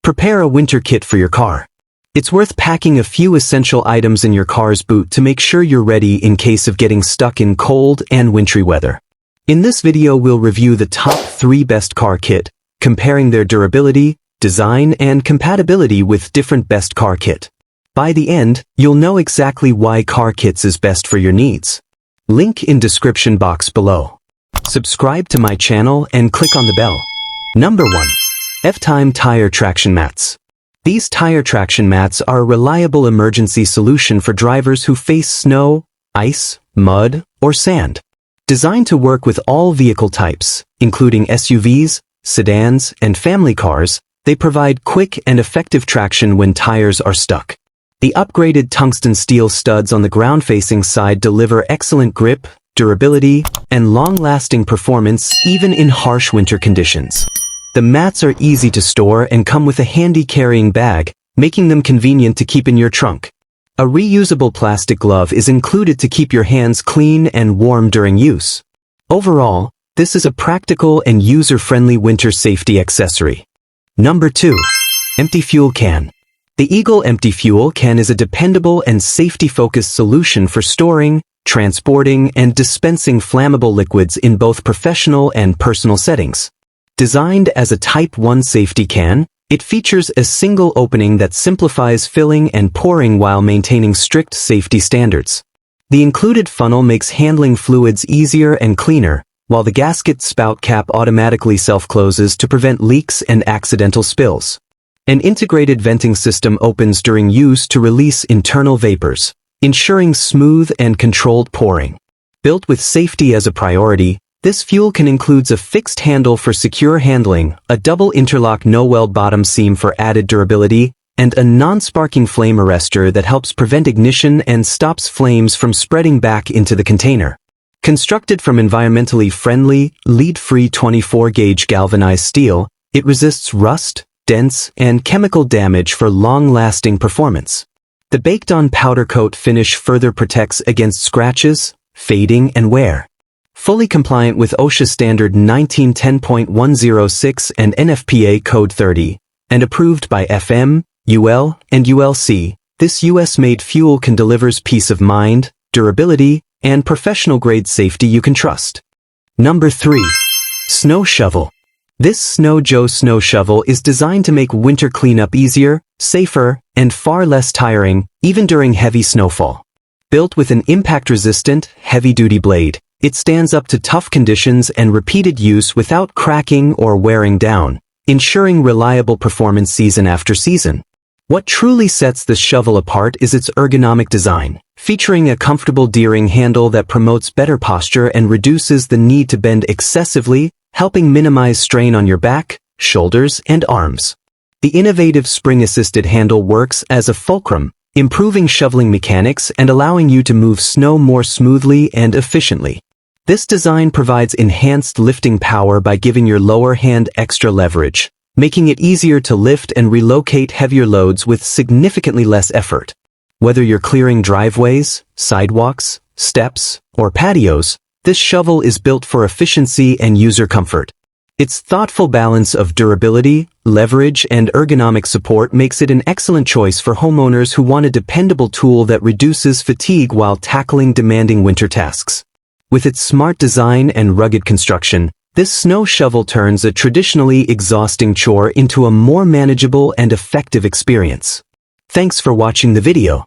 Prepare a winter kit for your car. It's worth packing a few essential items in your car's boot to make sure you're ready in case of getting stuck in cold and wintry weather. In this video, we'll review the top 3 best car kit, comparing their durability, design, and compatibility with different best car kit. By the end, you'll know exactly why car kits is best for your needs. Link in description box below. Subscribe to my channel and click on the bell. Number 1. F-Time Tire Traction Mats. These tire traction mats are a reliable emergency solution for drivers who face snow, ice, mud, or sand. Designed to work with all vehicle types, including SUVs, sedans, and family cars, they provide quick and effective traction when tires are stuck. The upgraded tungsten steel studs on the ground-facing side deliver excellent grip, durability, and long-lasting performance even in harsh winter conditions. The mats are easy to store and come with a handy carrying bag, making them convenient to keep in your trunk. A reusable plastic glove is included to keep your hands clean and warm during use. Overall, this is a practical and user-friendly winter safety accessory. Number 2. Empty Fuel Can. The Eagle Empty Fuel Can is a dependable and safety-focused solution for storing, transporting, and dispensing flammable liquids in both professional and personal settings. Designed as a Type 1 safety can, it features a single opening that simplifies filling and pouring while maintaining strict safety standards. The included funnel makes handling fluids easier and cleaner, while the gasket spout cap automatically self-closes to prevent leaks and accidental spills. An integrated venting system opens during use to release internal vapors, ensuring smooth and controlled pouring. Built with safety as a priority, this fuel can includes a fixed handle for secure handling, a double interlock no-weld bottom seam for added durability, and a non-sparking flame arrestor that helps prevent ignition and stops flames from spreading back into the container. Constructed from environmentally friendly, lead-free 24-gauge galvanized steel, it resists rust, dents, and chemical damage for long-lasting performance. The baked-on powder coat finish further protects against scratches, fading, and wear. Fully compliant with OSHA standard 1910.106 and NFPA code 30, and approved by FM, UL, and ULC, this US-made fuel can delivers peace of mind, durability, and professional-grade safety you can trust. Number 3. Snow Shovel. This Snow Joe snow shovel is designed to make winter cleanup easier, safer, and far less tiring, even during heavy snowfall. Built with an impact-resistant, heavy-duty blade, it stands up to tough conditions and repeated use without cracking or wearing down, ensuring reliable performance season after season. What truly sets this shovel apart is its ergonomic design, featuring a comfortable D-ring handle that promotes better posture and reduces the need to bend excessively, helping minimize strain on your back, shoulders, and arms. The innovative spring-assisted handle works as a fulcrum, improving shoveling mechanics and allowing you to move snow more smoothly and efficiently. This design provides enhanced lifting power by giving your lower hand extra leverage, making it easier to lift and relocate heavier loads with significantly less effort. Whether you're clearing driveways, sidewalks, steps, or patios, this shovel is built for efficiency and user comfort. Its thoughtful balance of durability, leverage, and ergonomic support makes it an excellent choice for homeowners who want a dependable tool that reduces fatigue while tackling demanding winter tasks. With its smart design and rugged construction, this snow shovel turns a traditionally exhausting chore into a more manageable and effective experience. Thanks for watching the video.